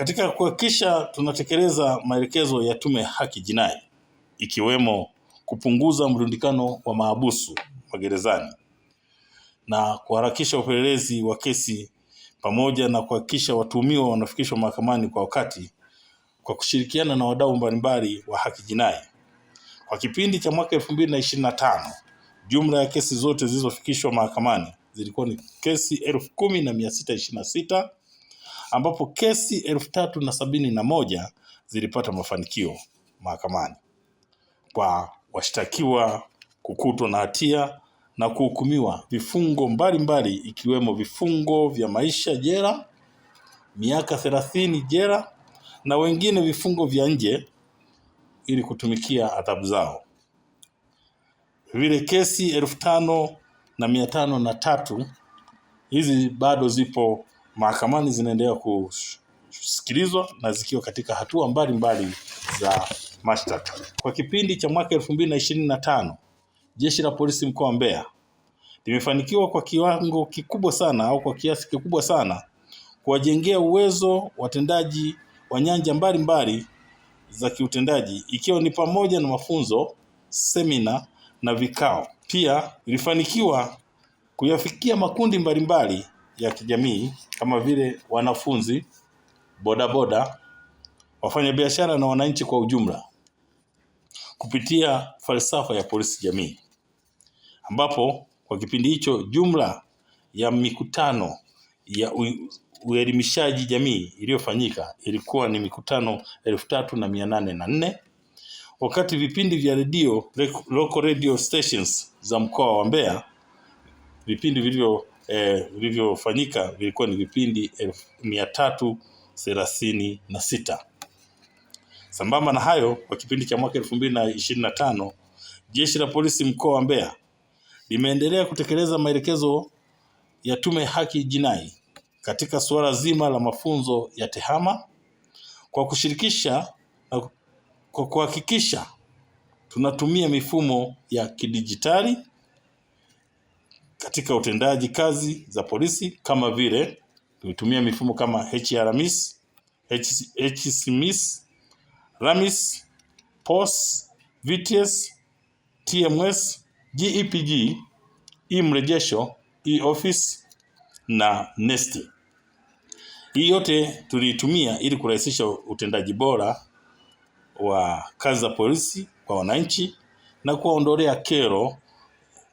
Katika kuhakikisha tunatekeleza maelekezo ya Tume ya Haki Jinai, ikiwemo kupunguza mrundikano wa mahabusu magerezani na kuharakisha upelelezi wa kesi pamoja na kuhakikisha watuhumiwa wanafikishwa mahakamani kwa wakati, kwa kushirikiana na wadau mbalimbali wa haki jinai. Kwa kipindi cha mwaka 2025, jumla ya kesi zote zilizofikishwa mahakamani zilikuwa ni kesi 10,626, ambapo kesi 3,071 zilipata mafanikio mahakamani kwa washtakiwa kukutwa na hatia na kuhukumiwa vifungo mbalimbali, ikiwemo vifungo vya maisha jela, miaka 30 jela, na wengine vifungo vya nje ili kutumikia adhabu zao. Vile kesi 5,503 hizi bado zipo mahakamani, zinaendelea kusikilizwa na zikiwa katika hatua mbalimbali za mashtaka. Kwa kipindi cha mwaka 2025, Jeshi la Polisi mkoa wa Mbeya limefanikiwa kwa kiwango kikubwa sana au kwa kiasi kikubwa sana kuwajengea uwezo watendaji wa nyanja mbalimbali za kiutendaji, ikiwa ni pamoja na mafunzo, semina na vikao. Pia ilifanikiwa kuyafikia makundi mbalimbali ya kijamii kama vile wanafunzi, bodaboda, wafanyabiashara na wananchi kwa ujumla kupitia falsafa ya polisi jamii, ambapo kwa kipindi hicho jumla ya mikutano ya uelimishaji jamii iliyofanyika ilikuwa ni mikutano 3,804, wakati vipindi vya redio, local radio stations za mkoa wa Mbeya, vipindi vilivyofanyika vilikuwa ni vipindi 336. Sambamba na hayo, kwa kipindi cha mwaka 2025, Jeshi la Polisi mkoa wa Mbeya limeendelea kutekeleza maelekezo ya Tume ya Haki Jinai katika suala zima la mafunzo ya TEHAMA kwa kushirikisha na kwa kuhakikisha tunatumia mifumo ya kidijitali katika utendaji kazi za polisi, kama vile tumetumia mifumo kama HRMIS, HCMIS, RAMIS, POS, VTS, TMS, GEPG, e-mrejesho, e-office na NEST. Hii yote tuliitumia ili kurahisisha utendaji bora wa kazi za polisi kwa wananchi na kuwaondolea kero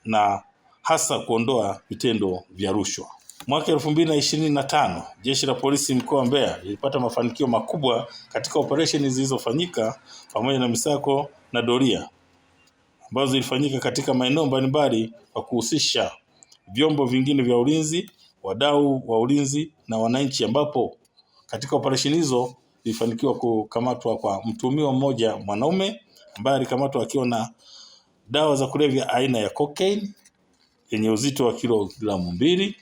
na hasa kuondoa vitendo vya rushwa. Mwaka 2025, Jeshi la Polisi mkoa wa Mbeya lilipata mafanikio makubwa katika operesheni zilizofanyika pamoja na misako na doria ambazo zilifanyika katika maeneo mbalimbali kwa kuhusisha vyombo vingine vya ulinzi, wadau wa ulinzi na wananchi, ambapo katika operesheni hizo ilifanikiwa kukamatwa kwa mtuhumiwa mmoja mwanaume ambaye alikamatwa akiwa na dawa za kulevya aina ya cocaine yenye uzito wa kilogramu 2.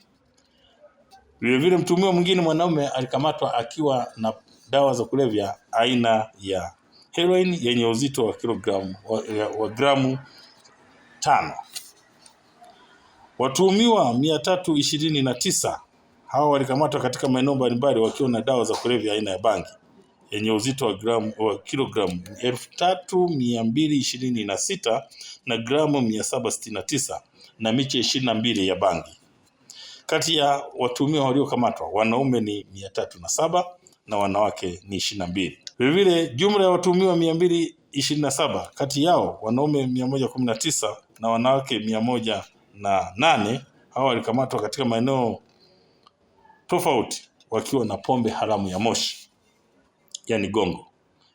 Vile mtuhumiwa mwingine mwanaume alikamatwa akiwa na dawa za kulevya aina ya heroin yenye uzito wa gramu 5. Watuhumiwa 329 hawa walikamatwa katika maeneo mbalimbali wakiwa na dawa za kulevya aina ya bangi yenye uzito wa kilogramu 3,226 na gramu 769 na miche 22 ya bangi. Kati ya watuhumiwa waliokamatwa, wanaume ni 307 na wanawake ni 22. Vile jumla ya watuhumiwa 227, kati yao wanaume 119 na wanawake 108 hao walikamatwa katika maeneo tofauti wakiwa na pombe haramu ya moshi, yani gongo,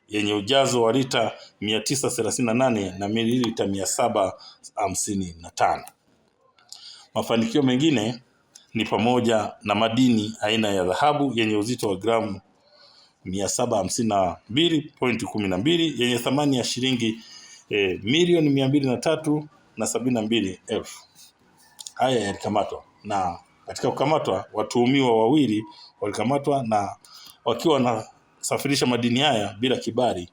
yenye ujazo wa lita 938 na mililita 755. Mafanikio mengine ni pamoja na madini aina ya dhahabu yenye uzito wa gramu 752.12 yenye thamani ya shilingi milioni 203,072,000. Haya yalikamatwa, na katika kukamatwa watuhumiwa wawili walikamatwa na wakiwa wanasafirisha madini haya bila kibali